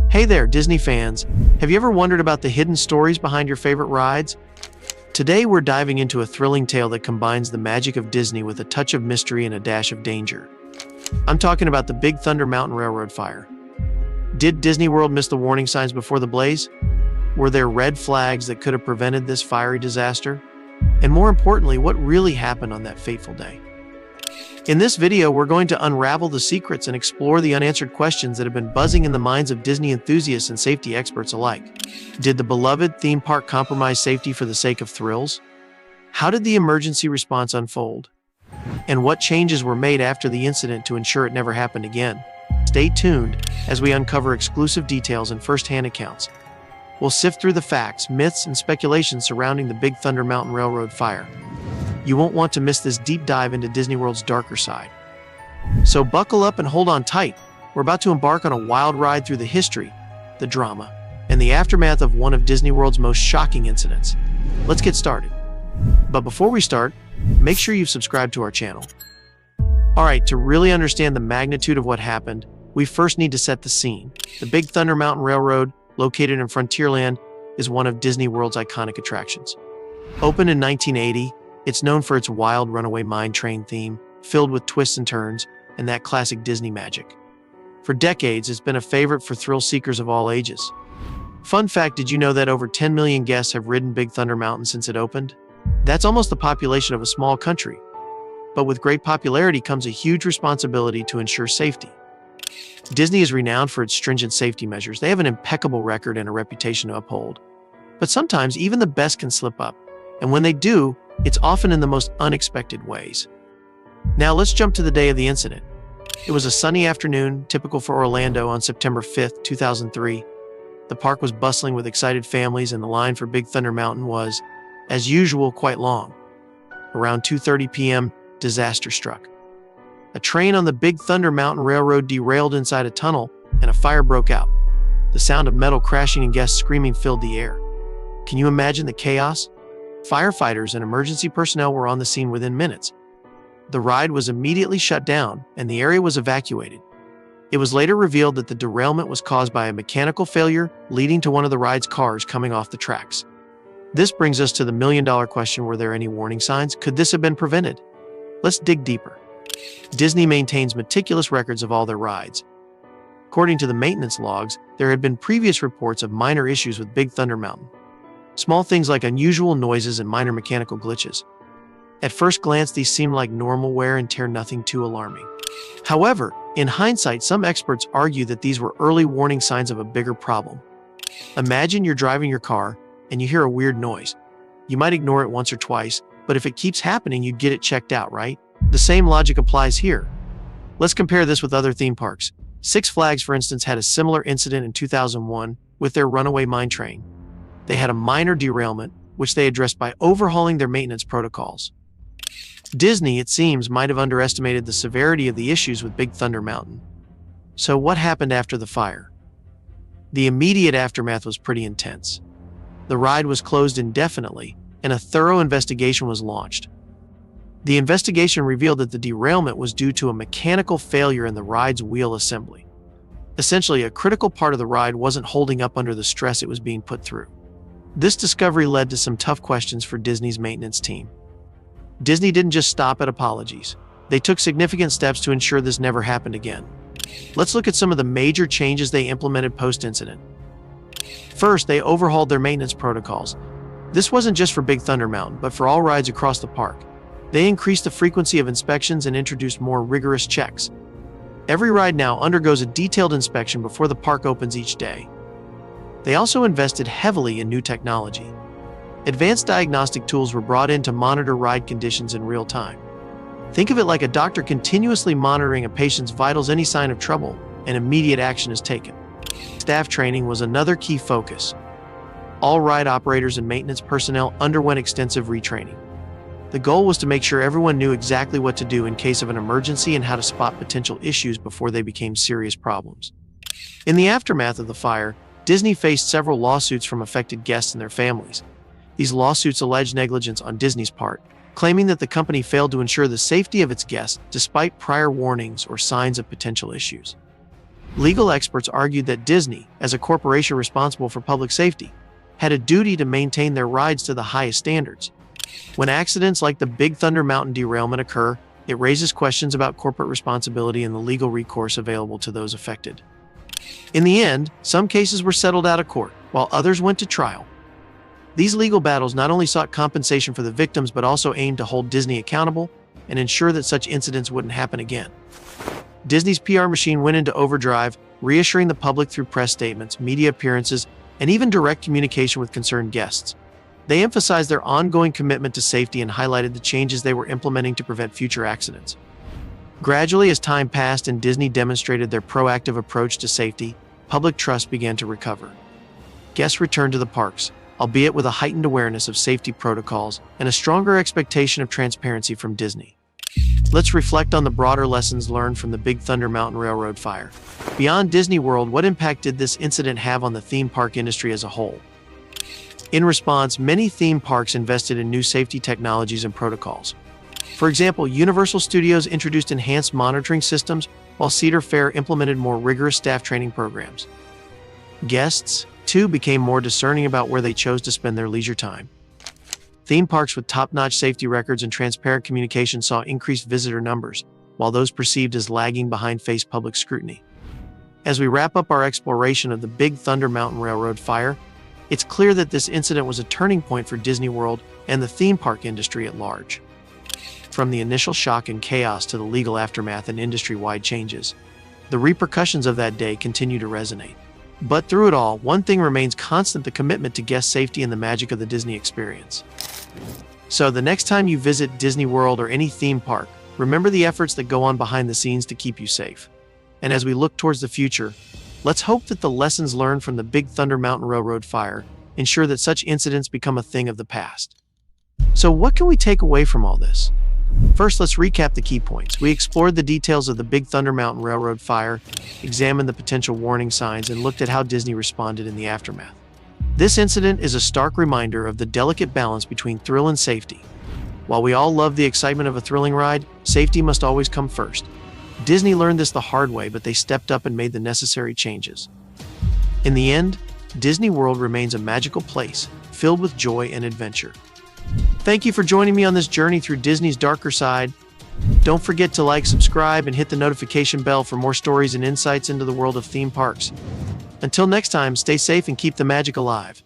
Hey there, Disney fans! Have you ever wondered about the hidden stories behind your favorite rides? Today we're diving into a thrilling tale that combines the magic of Disney with a touch of mystery and a dash of danger. I'm talking about the Big Thunder Mountain Railroad fire. Did Disney World miss the warning signs before the blaze? Were there red flags that could have prevented this fiery disaster? And more importantly, what really happened on that fateful day? In this video, we're going to unravel the secrets and explore the unanswered questions that have been buzzing in the minds of Disney enthusiasts and safety experts alike. Did the beloved theme park compromise safety for the sake of thrills? How did the emergency response unfold? And what changes were made after the incident to ensure it never happened again? Stay tuned as we uncover exclusive details and first-hand accounts. We'll sift through the facts, myths, and speculations surrounding the Big Thunder Mountain Railroad fire. You won't want to miss this deep dive into Disney World's darker side. So buckle up and hold on tight. We're about to embark on a wild ride through the history, the drama, and the aftermath of one of Disney World's most shocking incidents. Let's get started. But before we start, make sure you've subscribed to our channel. Alright, to really understand the magnitude of what happened, we first need to set the scene. The Big Thunder Mountain Railroad, located in Frontierland, is one of Disney World's iconic attractions. Opened in 1980, it's known for its wild runaway mine train theme, filled with twists and turns, and that classic Disney magic. For decades, it's been a favorite for thrill seekers of all ages. Fun fact, did you know that over 10 million guests have ridden Big Thunder Mountain since it opened? That's almost the population of a small country. But with great popularity comes a huge responsibility to ensure safety. Disney is renowned for its stringent safety measures. They have an impeccable record and a reputation to uphold. But sometimes even the best can slip up, and when they do, it's often in the most unexpected ways. Now let's jump to the day of the incident. It was a sunny afternoon, typical for Orlando, on September 5th, 2003. The park was bustling with excited families, and the line for Big Thunder Mountain was, as usual, quite long. Around 2:30 p.m., disaster struck. A train on the Big Thunder Mountain Railroad derailed inside a tunnel, and a fire broke out. The sound of metal crashing and guests screaming filled the air. Can you imagine the chaos? Firefighters and emergency personnel were on the scene within minutes. The ride was immediately shut down, and the area was evacuated. It was later revealed that the derailment was caused by a mechanical failure, leading to one of the ride's cars coming off the tracks. This brings us to the million-dollar question: were there any warning signs? Could this have been prevented? Let's dig deeper. Disney maintains meticulous records of all their rides. According to the maintenance logs, there had been previous reports of minor issues with Big Thunder Mountain. Small things like unusual noises and minor mechanical glitches. At first glance, these seem like normal wear and tear, nothing too alarming. However, in hindsight, some experts argue that these were early warning signs of a bigger problem. Imagine you're driving your car and you hear a weird noise. You might ignore it once or twice, but if it keeps happening, you'd get it checked out, right? The same logic applies here. Let's compare this with other theme parks. Six Flags, for instance, had a similar incident in 2001 with their runaway mine train. They had a minor derailment, which they addressed by overhauling their maintenance protocols. Disney, it seems, might have underestimated the severity of the issues with Big Thunder Mountain. So what happened after the fire? The immediate aftermath was pretty intense. The ride was closed indefinitely, and a thorough investigation was launched. The investigation revealed that the derailment was due to a mechanical failure in the ride's wheel assembly. Essentially, a critical part of the ride wasn't holding up under the stress it was being put through. This discovery led to some tough questions for Disney's maintenance team. Disney didn't just stop at apologies. They took significant steps to ensure this never happened again. Let's look at some of the major changes they implemented post-incident. First, they overhauled their maintenance protocols. This wasn't just for Big Thunder Mountain, but for all rides across the park. They increased the frequency of inspections and introduced more rigorous checks. Every ride now undergoes a detailed inspection before the park opens each day. They also invested heavily in new technology. Advanced diagnostic tools were brought in to monitor ride conditions in real time. Think of it like a doctor continuously monitoring a patient's vitals. Any sign of trouble, and immediate action is taken. Staff training was another key focus. All ride operators and maintenance personnel underwent extensive retraining. The goal was to make sure everyone knew exactly what to do in case of an emergency and how to spot potential issues before they became serious problems. In the aftermath of the fire, Disney faced several lawsuits from affected guests and their families. These lawsuits alleged negligence on Disney's part, claiming that the company failed to ensure the safety of its guests despite prior warnings or signs of potential issues. Legal experts argued that Disney, as a corporation responsible for public safety, had a duty to maintain their rides to the highest standards. When accidents like the Big Thunder Mountain derailment occur, it raises questions about corporate responsibility and the legal recourse available to those affected. In the end, some cases were settled out of court, while others went to trial. These legal battles not only sought compensation for the victims but also aimed to hold Disney accountable and ensure that such incidents wouldn't happen again. Disney's PR machine went into overdrive, reassuring the public through press statements, media appearances, and even direct communication with concerned guests. They emphasized their ongoing commitment to safety and highlighted the changes they were implementing to prevent future accidents. Gradually, as time passed and Disney demonstrated their proactive approach to safety, public trust began to recover. Guests returned to the parks, albeit with a heightened awareness of safety protocols and a stronger expectation of transparency from Disney. Let's reflect on the broader lessons learned from the Big Thunder Mountain Railroad fire. Beyond Disney World, what impact did this incident have on the theme park industry as a whole? In response, many theme parks invested in new safety technologies and protocols. For example, Universal Studios introduced enhanced monitoring systems, while Cedar Fair implemented more rigorous staff training programs. Guests, too, became more discerning about where they chose to spend their leisure time. Theme parks with top-notch safety records and transparent communication saw increased visitor numbers, while those perceived as lagging behind faced public scrutiny. As we wrap up our exploration of the Big Thunder Mountain Railroad fire, it's clear that this incident was a turning point for Disney World and the theme park industry at large. From the initial shock and chaos to the legal aftermath and industry-wide changes, the repercussions of that day continue to resonate. But through it all, one thing remains constant: the commitment to guest safety and the magic of the Disney experience. So the next time you visit Disney World or any theme park, remember the efforts that go on behind the scenes to keep you safe. And as we look towards the future, let's hope that the lessons learned from the Big Thunder Mountain Railroad fire ensure that such incidents become a thing of the past. So what can we take away from all this? First, let's recap the key points. We explored the details of the Big Thunder Mountain Railroad fire, examined the potential warning signs, and looked at how Disney responded in the aftermath. This incident is a stark reminder of the delicate balance between thrill and safety. While we all love the excitement of a thrilling ride, safety must always come first. Disney learned this the hard way, but they stepped up and made the necessary changes. In the end, Disney World remains a magical place, filled with joy and adventure. Thank you for joining me on this journey through Disney's darker side. Don't forget to like, subscribe, and hit the notification bell for more stories and insights into the world of theme parks. Until next time, stay safe and keep the magic alive.